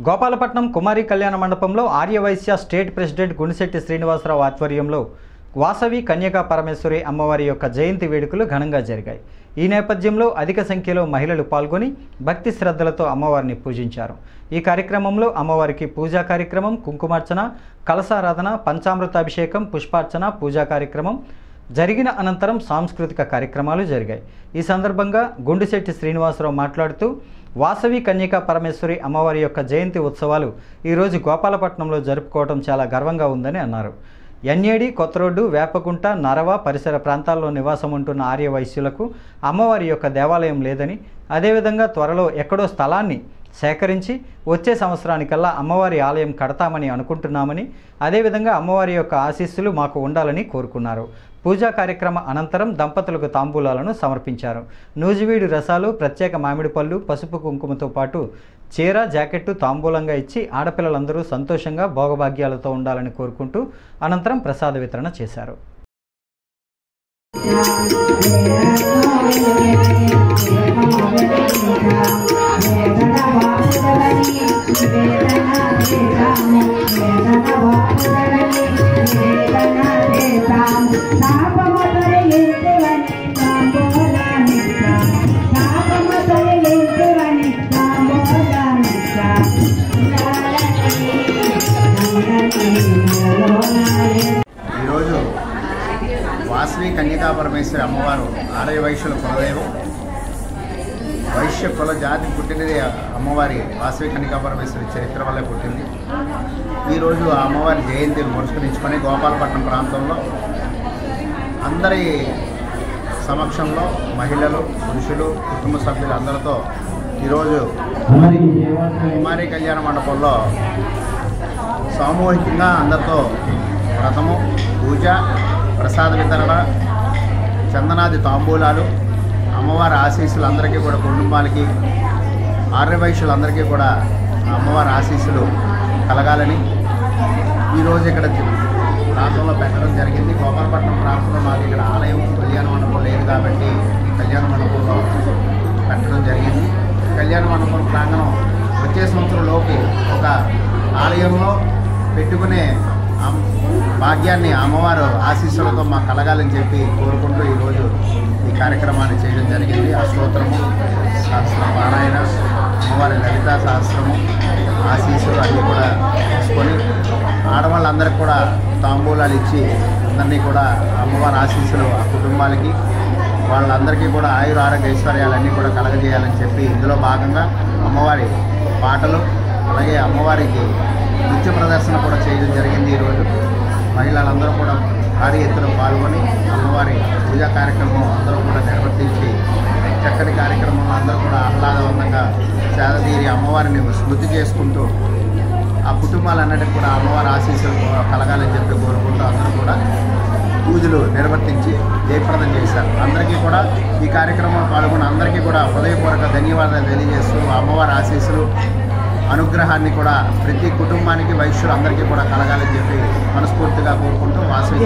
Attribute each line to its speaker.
Speaker 1: గోపాలపట్నం కుమారి కళ్యాణ మండపంలో Aryavysya state president గుండిశెట్టి Srinivasarao ఆధ్వర్యంలో వాసవి కన్యకా పరమేశ్వరి అమ్మవారి యొక్క జయంతి వేడుకలు ఘనంగా జరిగాయి. ఈ నేపథ్యంలో అధిక సంఖ్యలో మహిళలు పాల్గొని భక్తి శ్రద్ధలతో అమ్మవారిని పూజించారు. ఈ కార్యక్రమంలో అమ్మవారికి పూజా కార్యక్రమం, కుంకుమార్చన, కలశారాధన, పంచామృతాభిషేకం, పుష్పార్చన, పూజా కార్యక్రమం జరిగిన అనంతరం సాంస్కృతిక కార్యక్రమాలు జరిగాయి. ఈ సందర్భంగా గుండిశెట్టి శ్రీనివాసరావు మాట్లాడుతూ వాసవి కన్యకా పరమేశ్వరి అమ్మవారి యొక్క జయంతి ఉత్సవాలు ఈరోజు గోపాలపట్నంలో జరుపుకోవడం చాలా గర్వంగా ఉందని అన్నారు. ఎన్ఏడి, కొత్త రోడ్డు, వేపకుంట, నరవ పరిసర ప్రాంతాల్లో నివాసం ఉంటున్న ఆర్యవైశ్యులకు అమ్మవారి యొక్క దేవాలయం లేదని, అదేవిధంగా త్వరలో ఎక్కడో స్థలాన్ని సేకరించి వచ్చే సంవత్సరానికల్లా అమ్మవారి ఆలయం కడతామని అనుకుంటున్నామని, అదేవిధంగా అమ్మవారి యొక్క ఆశీస్సులు మాకు ఉండాలని కోరుకున్నారు. పూజా కార్యక్రమ అనంతరం దంపతులకు తాంబూలాలను సమర్పించారు. నూజివీడు రసాలు, ప్రత్యేక మామిడి పళ్ళు, పసుపు కుంకుమతో పాటు చీర, జాకెట్టు తాంబూలంగా ఇచ్చి ఆడపిల్లలందరూ సంతోషంగా భోగభాగ్యాలతో ఉండాలని కోరుకుంటూ అనంతరం ప్రసాద వితరణ చేశారు.
Speaker 2: ఈరోజు వాసవి కన్యకా పరమేశ్వరి అమ్మవారు ఆర్యవైశ్యుల కులదైవం. వైశ్య కుల జాతి పుట్టినది అమ్మవారి వాసవి కన్యకా పరమేశ్వరి చరిత్ర వల్లే పుట్టింది. ఈరోజు ఆ అమ్మవారి జయంతిని పురస్కరించుకొని గోపాలపట్నం ప్రాంతంలో అందరి సమక్షంలో మహిళలు, పురుషులు, కుటుంబ సభ్యులు అందరితో ఈరోజు కుమారి కళ్యాణ మండపంలో సామూహికంగా అందరితో వ్రతము, పూజ, ప్రసాద వితరణ, చందనాది తాంబూలాలు, అమ్మవారి ఆశీస్సులు అందరికీ కూడా, కుటుంబాలకి, ఆర్యవైశ్యులందరికీ కూడా అమ్మవారి ఆశీస్సులు కలగాలని ఈరోజు ఇక్కడ ప్రాంతంలో పెట్టడం జరిగింది. గోపాలపట్నం ప్రాంతంలో మాకు ఇక్కడ ఆలయం, కళ్యాణ మండపం లేదు కాబట్టి ఈ కళ్యాణ మండపంలో పెట్టడం జరిగింది. కళ్యాణ మండపం ప్రాంగణం వచ్చే సంవత్సరంలోపు ఒక ఆలయంలో పెట్టుకునే భాగ్యాన్ని అమ్మవారు ఆశీస్సులతో మాకు కలగాలని చెప్పి కోరుకుంటూ ఈరోజు ఈ కార్యక్రమాన్ని చేయడం జరిగింది. అష్టోత్తరము, సహస్ర పారాయణ, అమ్మవారి లలితా సహస్రము, ఆశీస్సులు అన్నీ కూడా తీసుకొని ఆడవాళ్ళందరికీ కూడా తాంబూలాలు ఇచ్చి అందరినీ కూడా అమ్మవారి ఆశీస్సులు ఆ కుటుంబాలకి, వాళ్ళందరికీ కూడా ఆయుర ఆరోగ్య ఐశ్వర్యాలన్నీ కూడా కలగజేయాలని చెప్పి ఇందులో భాగంగా అమ్మవారి పాటలు, అలాగే అమ్మవారికి నృత్య ప్రదర్శన కూడా చేయడం జరిగింది. ఈరోజు మహిళలందరూ కూడా భారీ ఎత్తున పాల్గొని అమ్మవారి పూజా కార్యక్రమం అందరూ కూడా నిర్వర్తించి చక్కటి కార్యక్రమంలో అందరూ కూడా ఆహ్లాదవంతంగా సేదతీరి అమ్మవారిని స్మృతి చేసుకుంటూ ఆ కుటుంబాలన్నిటికీ కూడా అమ్మవారి ఆశీస్సులు కలగాలని చెప్పి కోరుకుంటూ అందరూ కూడా పూజలు నిర్వర్తించి జయప్రదం చేశారు. అందరికీ కూడా ఈ కార్యక్రమంలో పాల్గొన్న అందరికీ కూడా హృదయపూర్వక ధన్యవాదాలు తెలియజేస్తూ అమ్మవారి ఆశీస్సులు, అనుగ్రహాన్ని కూడా ప్రతి కుటుంబానికి, వైశ్యులు అందరికీ కూడా కలగాలని చెప్పి మనస్ఫూర్తిగా కోరుకుంటూ వాసవి